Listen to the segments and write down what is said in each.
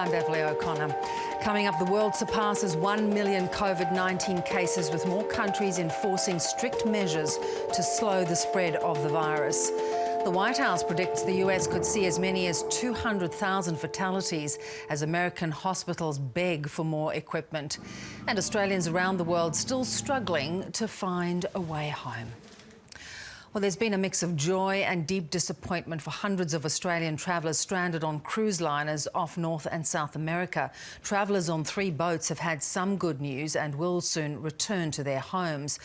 I'm Beverley O'Connor. Coming up, the world surpasses 1 million COVID-19 cases, with more countries enforcing strict measures to slow the spread of the virus. The White House predicts the US could see as many as 200,000 fatalities as American hospitals beg for more equipment. And Australians around the world still struggling to find a way home. Well, there's been a mix of joy and deep disappointment for hundreds of Australian travellers stranded on cruise liners off North and South America. Travellers on 3 boats have had some good news and will soon return to their homes.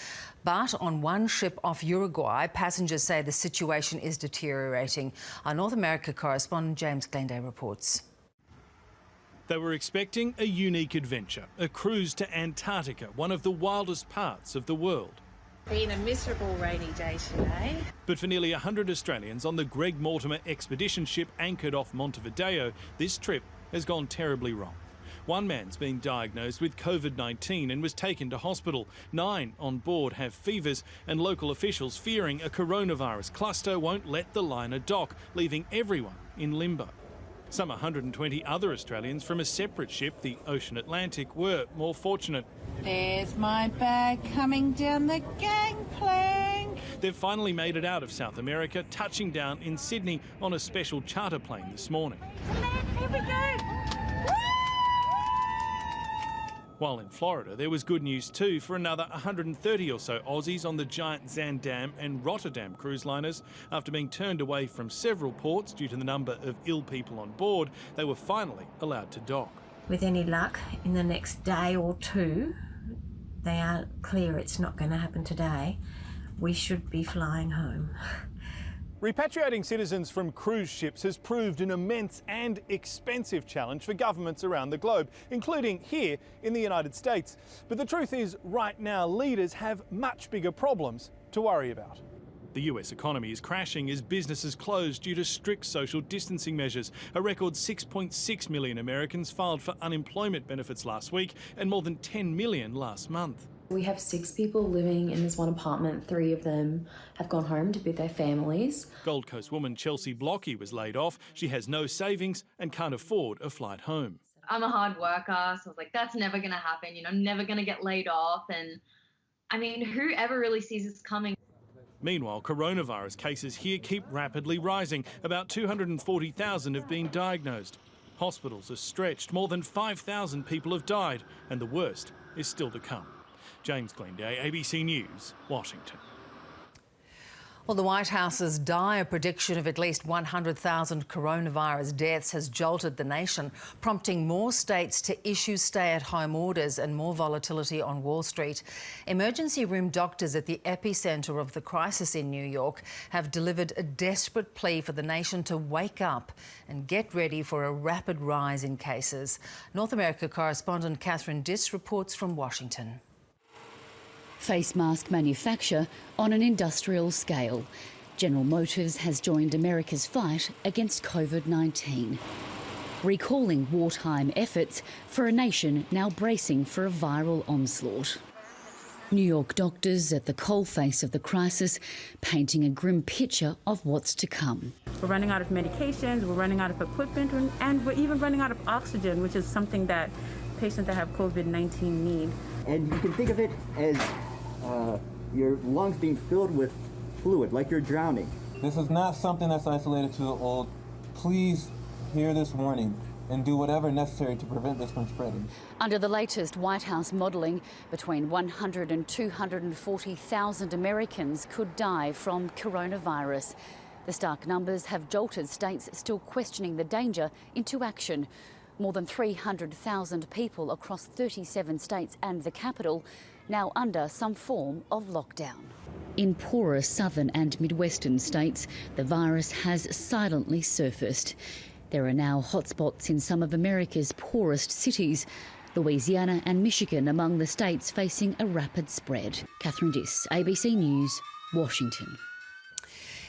But on one ship off Uruguay, passengers say the situation is deteriorating. Our North America correspondent James Glenday reports. They were expecting a unique adventure, a cruise to Antarctica, one of the wildest parts of the world. Been a miserable rainy day today. But for nearly 100 Australians on the Greg Mortimer expedition ship anchored off Montevideo, this trip has gone terribly wrong. One man's been diagnosed with COVID-19 and was taken to hospital. 9 on board have fevers, and local officials fearing a coronavirus cluster won't let the liner dock, leaving everyone in limbo. Some 120 other Australians from a separate ship, the Ocean Atlantic, were more fortunate. There's my bag coming down the gangplank. They've finally made it out of South America, touching down in Sydney on a special charter plane this morning. Here we go. While in Florida, there was good news too for another 130 or so Aussies on the giant Zaandam and Rotterdam cruise liners. After being turned away from several ports due to the number of ill people on board, they were finally allowed to dock. With any luck, in the next day or 2, they are clear it's not going to happen today, we should be flying home. Repatriating citizens from cruise ships has proved an immense and expensive challenge for governments around the globe, including here in the United States. But the truth is, right now, leaders have much bigger problems to worry about. The US economy is crashing as businesses close due to strict social distancing measures. A record 6.6 million Americans filed for unemployment benefits last week and more than 10 million last month. We have 6 people living in this one apartment. 3 of them have gone home to be with their families. Gold Coast woman Chelsea Blocky was laid off. She has no savings and can't afford a flight home. I'm a hard worker, so I was like, that's never going to happen. You know, I'm never going to get laid off. And I mean, who ever really sees this coming? Meanwhile, coronavirus cases here keep rapidly rising. About 240,000 have been diagnosed. Hospitals are stretched. More than 5,000 people have died, and the worst is still to come. James Glenday, ABC News, Washington. Well, the White House's dire prediction of at least 100,000 coronavirus deaths has jolted the nation, prompting more states to issue stay-at-home orders and more volatility on Wall Street. Emergency room doctors at the epicentre of the crisis in New York have delivered a desperate plea for the nation to wake up and get ready for a rapid rise in cases. North America correspondent Catherine Diss reports from Washington. Face mask manufacture on an industrial scale. General Motors has joined America's fight against COVID-19, recalling wartime efforts for a nation now bracing for a viral onslaught. New York doctors at the coalface of the crisis, painting a grim picture of what's to come. We're running out of medications, we're running out of equipment, and we're even running out of oxygen, which is something that patients that have COVID-19 need. And you can think of it as your lungs being filled with fluid, like you're drowning. This is not something that's isolated to the old. Please hear this warning and do whatever necessary to prevent this from spreading. Under the latest White House modelling, between 100 and 240,000 Americans could die from coronavirus. The stark numbers have jolted states still questioning the danger into action. More than 300,000 people across 37 states and the capital now under some form of lockdown. In poorer southern and midwestern states, the virus has silently surfaced. There are now hotspots in some of America's poorest cities, Louisiana and Michigan among the states facing a rapid spread. Catherine Diss, ABC News, Washington.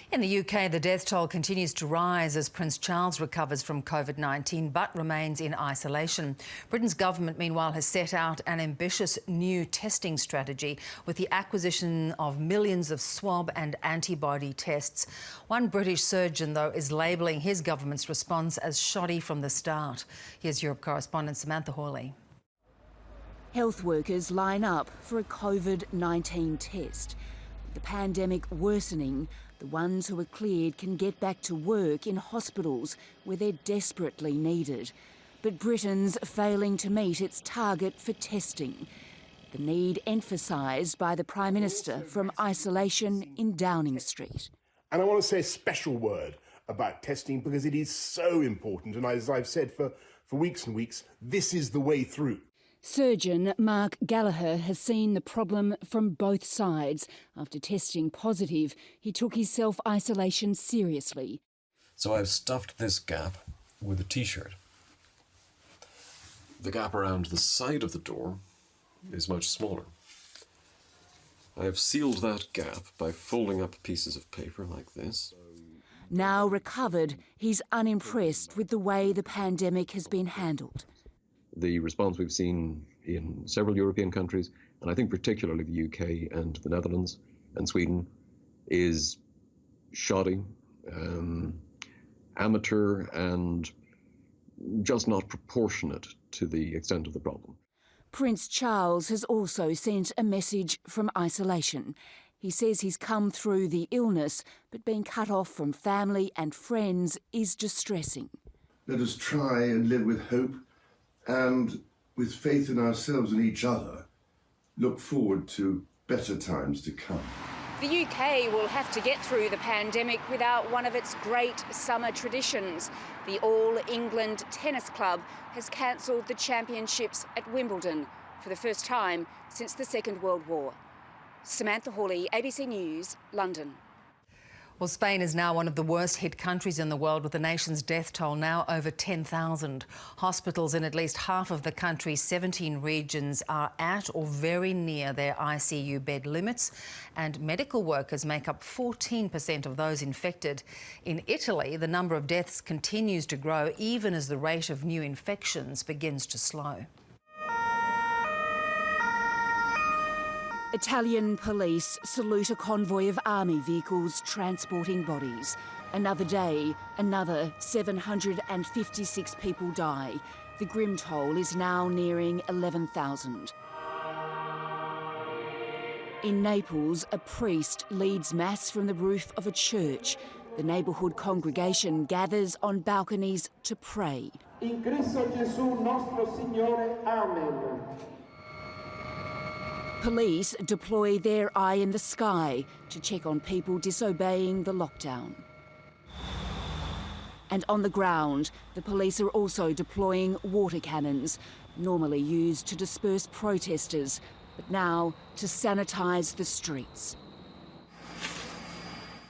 In the UK, the death toll continues to rise as Prince Charles recovers from COVID-19 but remains in isolation. Britain's government, meanwhile, has set out an ambitious new testing strategy with the acquisition of millions of swab and antibody tests. One British surgeon, though, is labelling his government's response as shoddy from the start. Here's Europe correspondent Samantha Hawley. Health workers line up for a COVID-19 test. With the pandemic worsening, the ones who are cleared can get back to work in hospitals where they're desperately needed. But Britain's failing to meet its target for testing. The need emphasised by the Prime Minister from isolation in Downing Street. And I want to say a special word about testing because it is so important. And as I've said for weeks and weeks, this is the way through. Surgeon Mark Gallagher has seen the problem from both sides. After testing positive, he took his self-isolation seriously. So I've stuffed this gap with a T-shirt. The gap around the side of the door is much smaller. I have sealed that gap by folding up pieces of paper like this. Now recovered, he's unimpressed with the way the pandemic has been handled. The response we've seen in several European countries, and I think particularly the UK and the Netherlands and Sweden, is shoddy, amateur, and just not proportionate to the extent of the problem. Prince Charles has also sent a message from isolation. He says he's come through the illness, but being cut off from family and friends is distressing. Let us try and live with hope and with faith in ourselves and each other, look forward to better times to come. The UK will have to get through the pandemic without one of its great summer traditions. The All England Tennis Club has cancelled the championships at Wimbledon for the first time since the Second World War. Samantha Hawley, ABC News, London. Well, Spain is now one of the worst hit countries in the world, with the nation's death toll now over 10,000. Hospitals in at least half of the country's 17 regions are at or very near their ICU bed limits, and medical workers make up 14% of those infected. In Italy, the number of deaths continues to grow even as the rate of new infections begins to slow. Italian police salute a convoy of army vehicles transporting bodies. Another day, another 756 people die. The grim toll is now nearing 11,000. In Naples, a priest leads mass from the roof of a church. The neighbourhood congregation gathers on balconies to pray. In Cristo Gesù nostro Signore, Amen. Police deploy their eye in the sky to check on people disobeying the lockdown. And on the ground, the police are also deploying water cannons, normally used to disperse protesters, but now to sanitise the streets.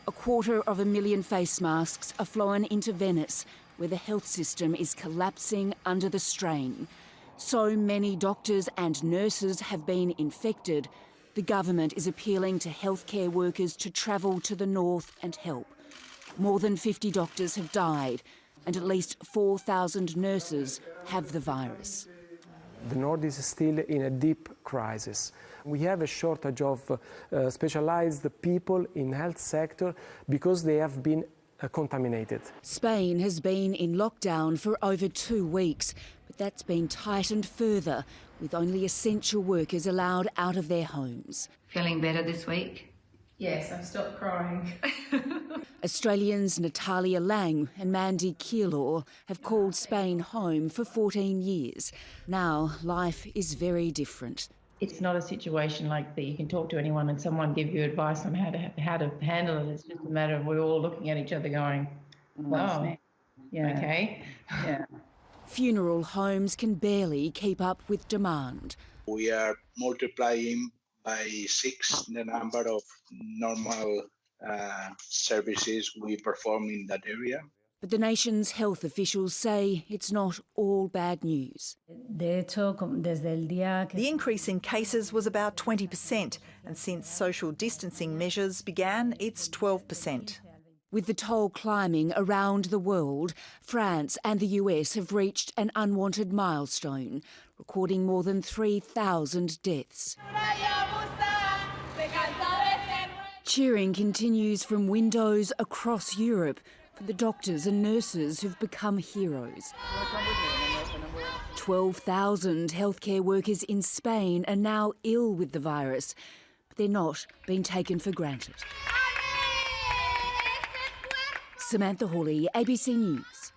250,000 face masks are flown into Venice, where the health system is collapsing under the strain. So many doctors and nurses have been infected, the government is appealing to healthcare workers to travel to the north and help. More than 50 doctors have died, and at least 4,000 nurses have the virus. The north is still in a deep crisis. We have a shortage of specialized people in health sector because they have been contaminated. Spain has been in lockdown for over 2 weeks, but that's been tightened further, with only essential workers allowed out of their homes. Feeling better this week? Yes, I've stopped crying. Australians Natalia Lang and Mandy Keillor have called Spain home for 14 years. Now life is very different. It's not a situation like that you can talk to anyone and someone give you advice on how to handle it. It's just a matter of we're all looking at each other going, oh, yeah, okay. Yeah. Funeral homes can barely keep up with demand. We are multiplying by 6 the number of normal services we perform in that area. But the nation's health officials say it's not all bad news. The increase in cases was about 20%, and since social distancing measures began, it's 12%. With the toll climbing around the world, France and the US have reached an unwanted milestone, recording more than 3,000 deaths. Cheering continues from windows across Europe for the doctors and nurses who've become heroes. 12,000 healthcare workers in Spain are now ill with the virus, but they're not being taken for granted. Samantha Hawley, ABC News.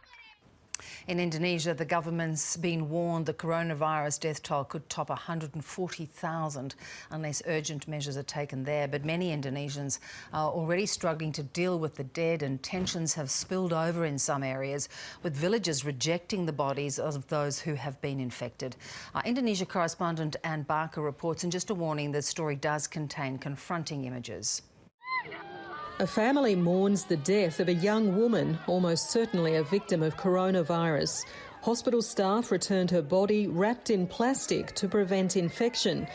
In Indonesia, the government's been warned the coronavirus death toll could top 140,000 unless urgent measures are taken there. But many Indonesians are already struggling to deal with the dead, and tensions have spilled over in some areas, with villages rejecting the bodies of those who have been infected. Our Indonesia correspondent Anne Barker reports, and just a warning, the story does contain confronting images. A family mourns the death of a young woman, almost certainly a victim of coronavirus. Hospital staff returned her body wrapped in plastic to prevent infection.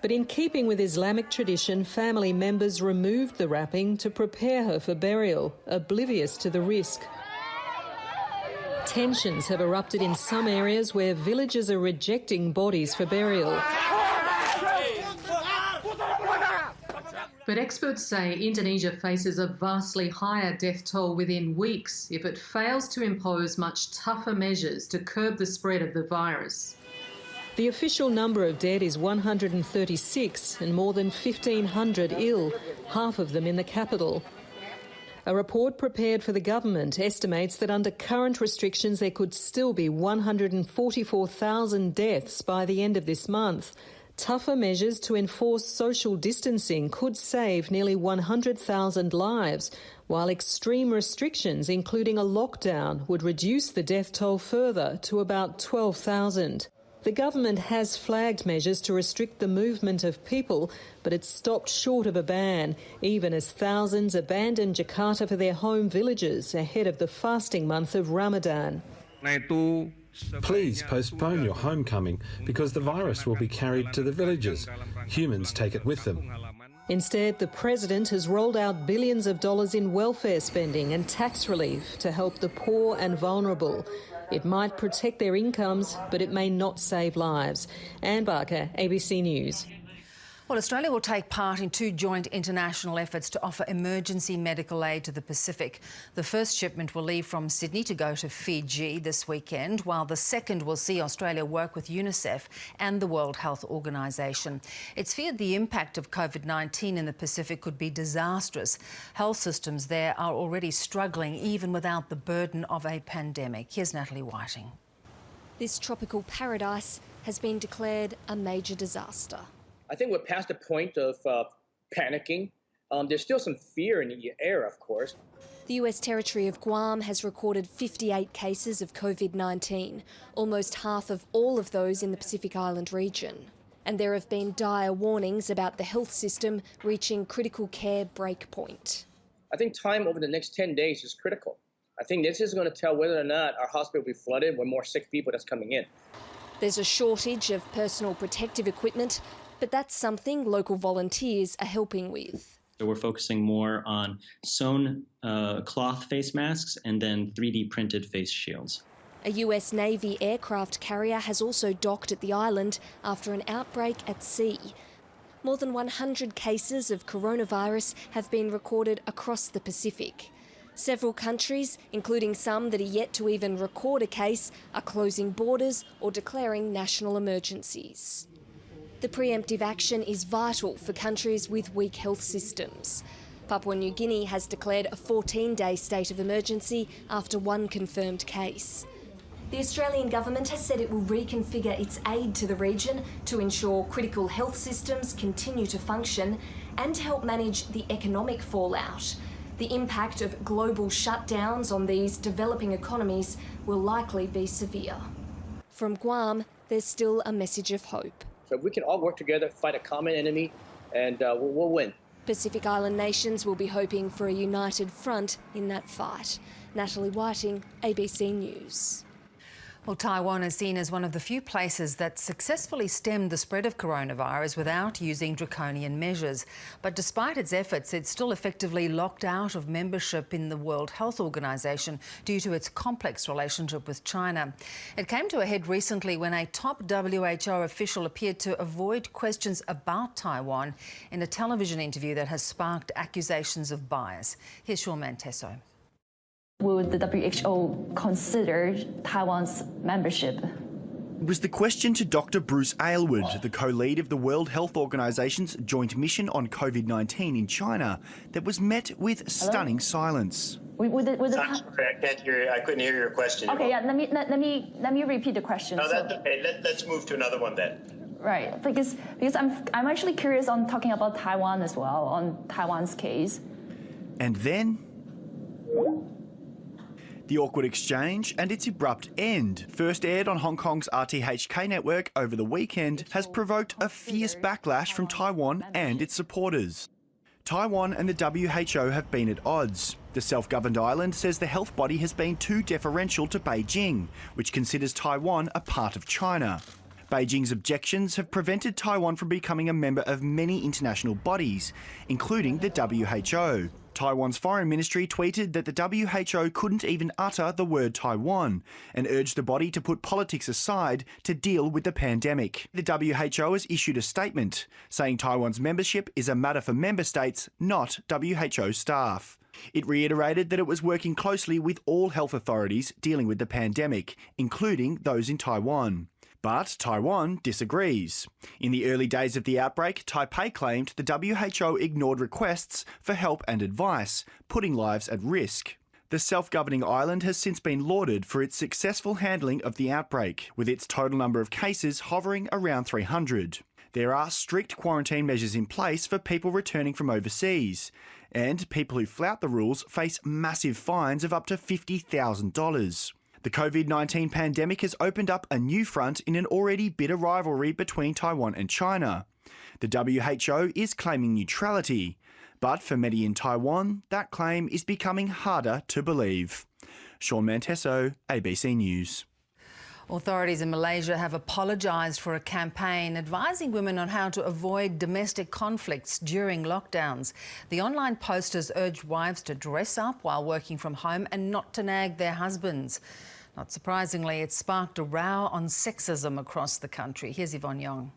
But in keeping with Islamic tradition, family members removed the wrapping to prepare her for burial, oblivious to the risk. Tensions have erupted in some areas where villagers are rejecting bodies for burial. But experts say Indonesia faces a vastly higher death toll within weeks if it fails to impose much tougher measures to curb the spread of the virus. The official number of dead is 136 and more than 1,500 ill, half of them in the capital. A report prepared for the government estimates that under current restrictions there could still be 144,000 deaths by the end of this month. Tougher measures to enforce social distancing could save nearly 100,000 lives, while extreme restrictions, including a lockdown, would reduce the death toll further to about 12,000. The government has flagged measures to restrict the movement of people, but it's stopped short of a ban, even as thousands abandoned Jakarta for their home villages ahead of the fasting month of Ramadan. Please postpone your homecoming because the virus will be carried to the villages. Humans take it with them. Instead, the president has rolled out billions of dollars in welfare spending and tax relief to help the poor and vulnerable. It might protect their incomes, but it may not save lives. Anne Barker, ABC News. Well, Australia will take part in 2 joint international efforts to offer emergency medical aid to the Pacific. The first shipment will leave from Sydney to go to Fiji this weekend, while the second will see Australia work with UNICEF and the World Health Organization. It's feared the impact of COVID-19 in the Pacific could be disastrous. Health systems there are already struggling, even without the burden of a pandemic. Here's Natalie Whiting. This tropical paradise has been declared a major disaster. I think we're past the point of panicking. There's still some fear in the air, of course. The US territory of Guam has recorded 58 cases of COVID-19, almost half of all of those in the Pacific Island region. And there have been dire warnings about the health system reaching critical care breakpoint. I think time over the next 10 days is critical. I think this is going to tell whether or not our hospital will be flooded with more sick people that's coming in. There's a shortage of personal protective equipment, but that's something local volunteers are helping with. So we're focusing more on sewn cloth face masks and then 3D printed face shields. A US Navy aircraft carrier has also docked at the island after an outbreak at sea. More than 100 cases of coronavirus have been recorded across the Pacific. Several countries, including some that are yet to even record a case, are closing borders or declaring national emergencies. The preemptive action is vital for countries with weak health systems. Papua New Guinea has declared a 14-day state of emergency after one confirmed case. The Australian government has said it will reconfigure its aid to the region to ensure critical health systems continue to function and to help manage the economic fallout. The impact of global shutdowns on these developing economies will likely be severe. From Guam, there's still a message of hope. So if we can all work together, fight a common enemy, and we'll win. Pacific Island nations will be hoping for a united front in that fight. Natalie Whiting, ABC News. Well, Taiwan is seen as one of the few places that successfully stemmed the spread of coronavirus without using draconian measures. But despite its efforts, it's still effectively locked out of membership in the World Health Organization due to its complex relationship with China. It came to a head recently when a top WHO official appeared to avoid questions about Taiwan in a television interview that has sparked accusations of bias. Here's Sean Manteso. Would the WHO consider Taiwan's membership? It was the question to Dr. Bruce Aylward, the co-lead of the World Health Organization's joint mission on COVID-19 in China, that was met with stunning silence. I'm sorry, I can't hear. I couldn't hear your question. Okay, yeah. Let me repeat the question. No, that's okay. Let's move to another one then. Right, because I'm actually curious on talking about Taiwan as well, on Taiwan's case. And then the awkward exchange and its abrupt end, first aired on Hong Kong's RTHK network over the weekend, has provoked a fierce backlash from Taiwan and its supporters. Taiwan and the WHO have been at odds. The self-governed island says the health body has been too deferential to Beijing, which considers Taiwan a part of China. Beijing's objections have prevented Taiwan from becoming a member of many international bodies, including the WHO. Taiwan's foreign ministry tweeted that the WHO couldn't even utter the word Taiwan and urged the body to put politics aside to deal with the pandemic. The WHO has issued a statement saying Taiwan's membership is a matter for member states, not WHO staff. It reiterated that it was working closely with all health authorities dealing with the pandemic, including those in Taiwan. But Taiwan disagrees. In the early days of the outbreak, Taipei claimed the WHO ignored requests for help and advice, putting lives at risk. The self-governing island has since been lauded for its successful handling of the outbreak, with its total number of cases hovering around 300. There are strict quarantine measures in place for people returning from overseas, and people who flout the rules face massive fines of up to $50,000. The COVID-19 pandemic has opened up a new front in an already bitter rivalry between Taiwan and China. The WHO is claiming neutrality, but for many in Taiwan, that claim is becoming harder to believe. Sean Manteso, ABC News. Authorities in Malaysia have apologised for a campaign advising women on how to avoid domestic conflicts during lockdowns. The online posters urged wives to dress up while working from home and not to nag their husbands. Not surprisingly, it sparked a row on sexism across the country. Here's Yvonne Yong.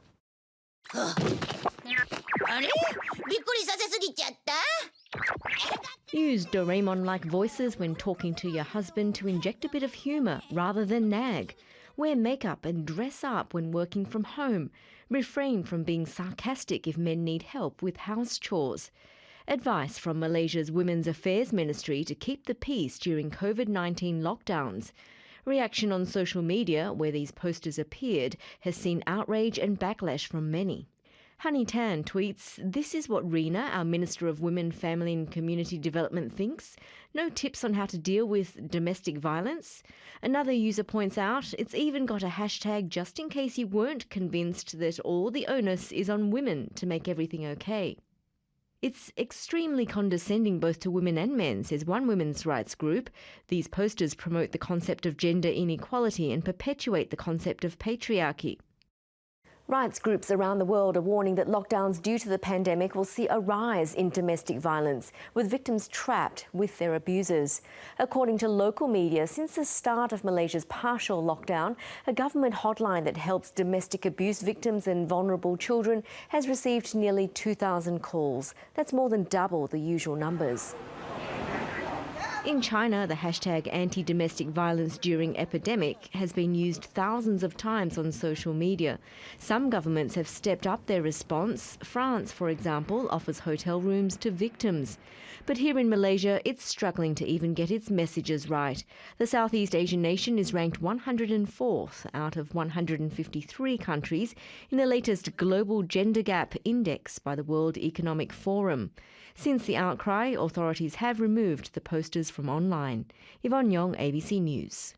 Use Doraemon-like voices when talking to your husband to inject a bit of humour rather than nag. Wear makeup and dress up when working from home. Refrain from being sarcastic if men need help with house chores. Advice from Malaysia's Women's Affairs Ministry to keep the peace during COVID-19 lockdowns. Reaction on social media, where these posters appeared, has seen outrage and backlash from many. Honey Tan tweets, "This is what Rina, our Minister of Women, Family and Community Development, thinks. No tips on how to deal with domestic violence." Another user points out it's even got a hashtag just in case you weren't convinced that all the onus is on women to make everything okay. It's extremely condescending both to women and men, says one women's rights group. These posters promote the concept of gender inequality and perpetuate the concept of patriarchy. Rights groups around the world are warning that lockdowns due to the pandemic will see a rise in domestic violence, with victims trapped with their abusers. According to local media, since the start of Malaysia's partial lockdown, a government hotline that helps domestic abuse victims and vulnerable children has received nearly 2,000 calls. That's more than double the usual numbers. In China, the hashtag anti-domestic violence during epidemic has been used thousands of times on social media. Some governments have stepped up their response. France, for example, offers hotel rooms to victims. But here in Malaysia, it's struggling to even get its messages right. The Southeast Asian nation is ranked 104th out of 153 countries in the latest Global Gender Gap Index by the World Economic Forum. Since the outcry, authorities have removed the posters from online. Yvonne Yong, ABC News.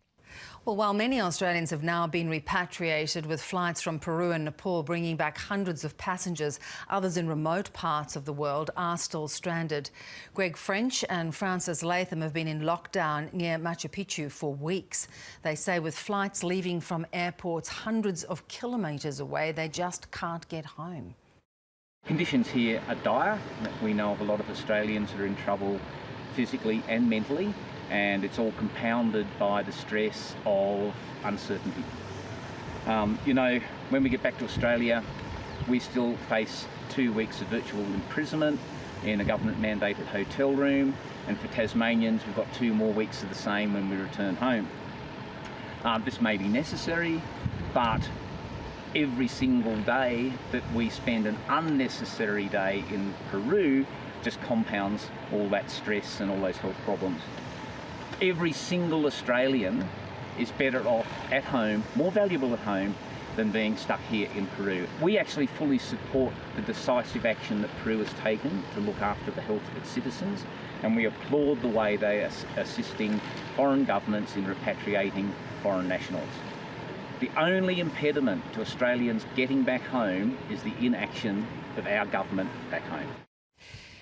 Well, while many Australians have now been repatriated with flights from Peru and Nepal bringing back hundreds of passengers, others in remote parts of the world are still stranded. Greg French and Francis Latham have been in lockdown near Machu Picchu for weeks. They say with flights leaving from airports hundreds of kilometres away, they just can't get home. Conditions here are dire. We know of a lot of Australians that are in trouble physically and mentally, and it's all compounded by the stress of uncertainty. You know, when we get back to Australia, we still face 2 weeks of virtual imprisonment in a government-mandated hotel room, and for Tasmanians, we've got 2 more weeks of the same when we return home. This may be necessary, but every single day that we spend an unnecessary day in Peru just compounds all that stress and all those health problems. Every single Australian is better off at home, more valuable at home, than being stuck here in Peru. We actually fully support the decisive action that Peru has taken to look after the health of its citizens, and we applaud the way they are assisting foreign governments in repatriating foreign nationals. The only impediment to Australians getting back home is the inaction of our government back home.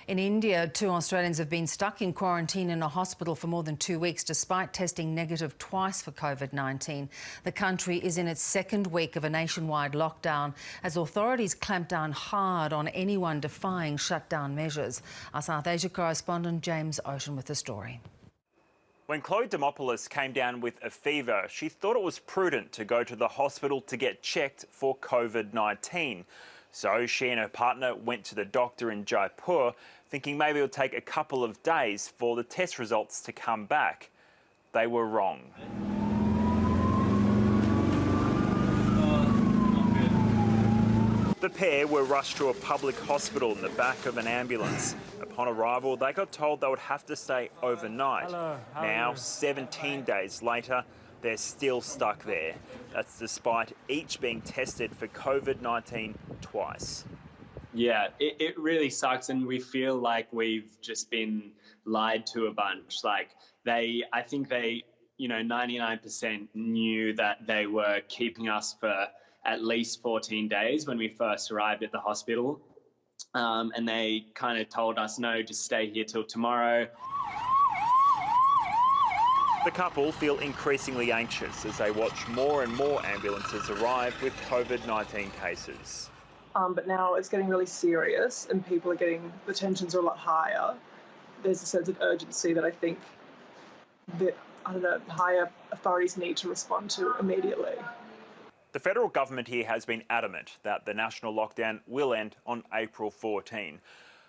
In India, 2 Australians have been stuck in quarantine in a hospital for more than 2 weeks despite testing negative twice for COVID-19. The country is in its 2nd week of a nationwide lockdown as authorities clamp down hard on anyone defying shutdown measures. Our South Asia correspondent James Ocean with the story. When Chloe Demopoulos came down with a fever, she thought it was prudent to go to the hospital to get checked for COVID-19. So she and her partner went to the doctor in Jaipur, thinking maybe it would take a couple of days for the test results to come back. They were wrong. The pair were rushed to a public hospital in the back of an ambulance. Upon arrival, they got told they would have to stay overnight. Now, 17 days later, they're still stuck there. That's despite each being tested for COVID-19 twice. Yeah, it really sucks, and we feel like we've just been lied to a bunch. Like I think they, 99% knew that they were keeping us for at least 14 days when we first arrived at the hospital. And they kind of told us, no, just stay here till tomorrow. The couple feel increasingly anxious as they watch more and more ambulances arrive with COVID-19 cases. But now it's getting really serious and people are getting, the tensions are a lot higher. There's a sense of urgency that I think that, higher authorities need to respond to immediately. The federal government here has been adamant that the national lockdown will end on April 14.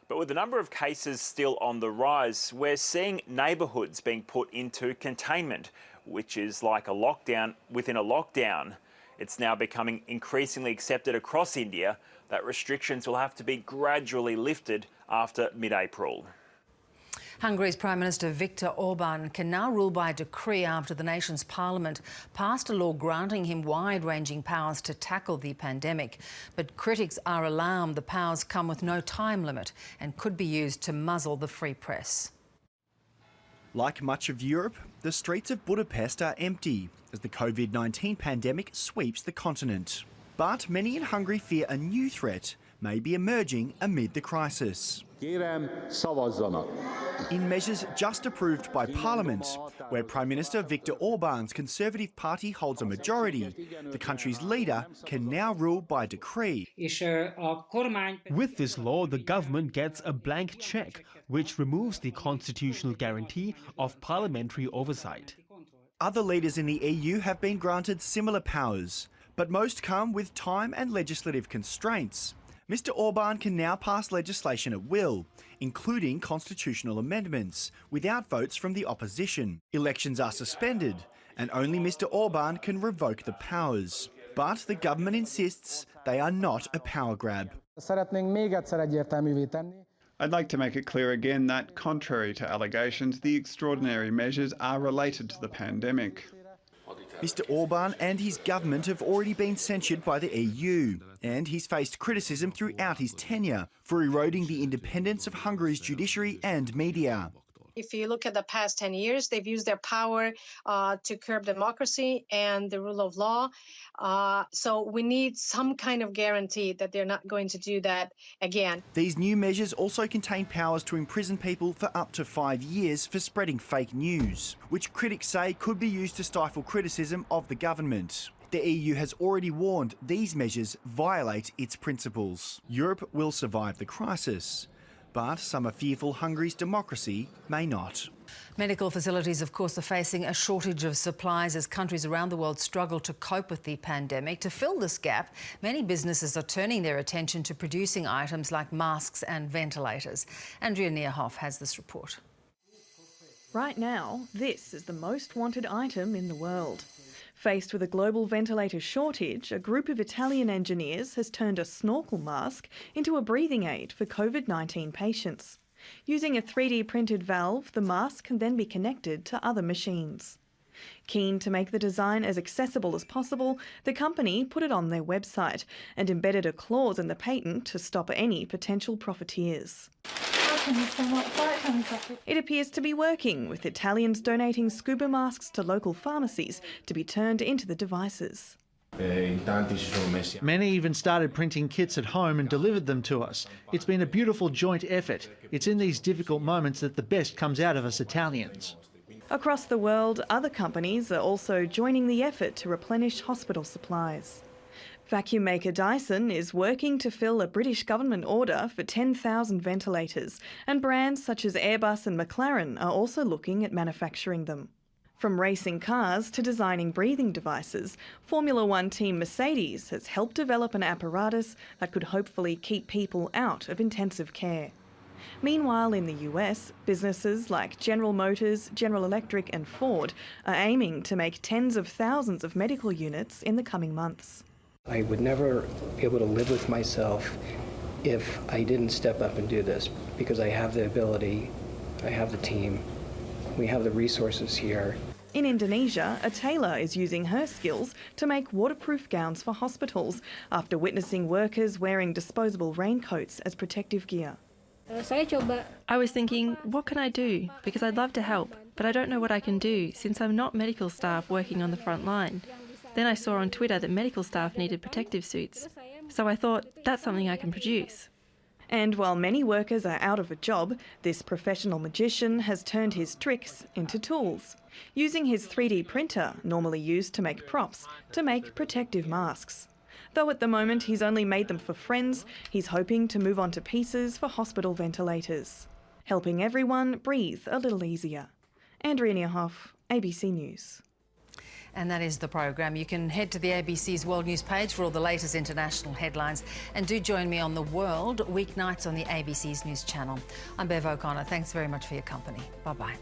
But with the number of cases still on the rise, we're seeing neighbourhoods being put into containment, which is like a lockdown within a lockdown. It's now becoming increasingly accepted across India that restrictions will have to be gradually lifted after mid-April. Hungary's Prime Minister Viktor Orban can now rule by decree after the nation's parliament passed a law granting him wide-ranging powers to tackle the pandemic. But critics are alarmed the powers come with no time limit and could be used to muzzle the free press. Like much of Europe, the streets of Budapest are empty as the COVID-19 pandemic sweeps the continent. But many in Hungary fear a new threat may be emerging amid the crisis. Kérem, szavazzanak. In measures just approved by Parliament, where Prime Minister Viktor Orban's Conservative Party holds a majority, the country's leader can now rule by decree. With this law, the government gets a blank cheque, which removes the constitutional guarantee of parliamentary oversight. Other leaders in the EU have been granted similar powers, but most come with time and legislative constraints. Mr Orban can now pass legislation at will, including constitutional amendments, without votes from the opposition. Elections are suspended, and only Mr Orban can revoke the powers. But the government insists they are not a power grab. I'd like to make it clear again that, contrary to allegations, the extraordinary measures are related to the pandemic. Mr Orban and his government have already been censured by the EU, and he's faced criticism throughout his tenure for eroding the independence of Hungary's judiciary and media. If you look at the past 10 years, they've used their power to curb democracy and the rule of law. So we need some kind of guarantee that they're not going to do that again. These new measures also contain powers to imprison people for up to 5 years for spreading fake news, which critics say could be used to stifle criticism of the government. The EU has already warned these measures violate its principles. Europe will survive the crisis, but some are fearful Hungary's democracy may not. Medical facilities, of course, are facing a shortage of supplies as countries around the world struggle to cope with the pandemic. To fill this gap, many businesses are turning their attention to producing items like masks and ventilators. Andrea Nierhoff has this report. Right now, this is the most wanted item in the world. Faced with a global ventilator shortage, a group of Italian engineers has turned a snorkel mask into a breathing aid for COVID-19 patients. Using a 3D printed valve, the mask can then be connected to other machines. Keen to make the design as accessible as possible, the company put it on their website and embedded a clause in the patent to stop any potential profiteers. It appears to be working, with Italians donating scuba masks to local pharmacies to be turned into the devices. Many even started printing kits at home and delivered them to us. It's been a beautiful joint effort. It's in these difficult moments that the best comes out of us Italians. Across the world, other companies are also joining the effort to replenish hospital supplies. Vacuum maker Dyson is working to fill a British government order for 10,000 ventilators, and brands such as Airbus and McLaren are also looking at manufacturing them. From racing cars to designing breathing devices, Formula One team Mercedes has helped develop an apparatus that could hopefully keep people out of intensive care. Meanwhile, in the US, businesses like General Motors, General Electric and Ford are aiming to make tens of thousands of medical units in the coming months. I would never be able to live with myself if I didn't step up and do this, because I have the ability, I have the team, we have the resources here. In Indonesia, a tailor is using her skills to make waterproof gowns for hospitals after witnessing workers wearing disposable raincoats as protective gear. I was thinking, what can I do? Because I'd love to help, but I don't know what I can do since I'm not medical staff working on the front line. Then I saw on Twitter that medical staff needed protective suits. So I thought, that's something I can produce. And while many workers are out of a job, this professional magician has turned his tricks into tools, using his 3D printer, normally used to make props, to make protective masks. Though at the moment he's only made them for friends, he's hoping to move on to pieces for hospital ventilators, helping everyone breathe a little easier. Andrea Nierhoff, ABC News. And that is the program. You can head to the ABC's World News page for all the latest international headlines. And do join me on The World, weeknights on the ABC's News channel. I'm Bev O'Connor. Thanks very much for your company. Bye-bye.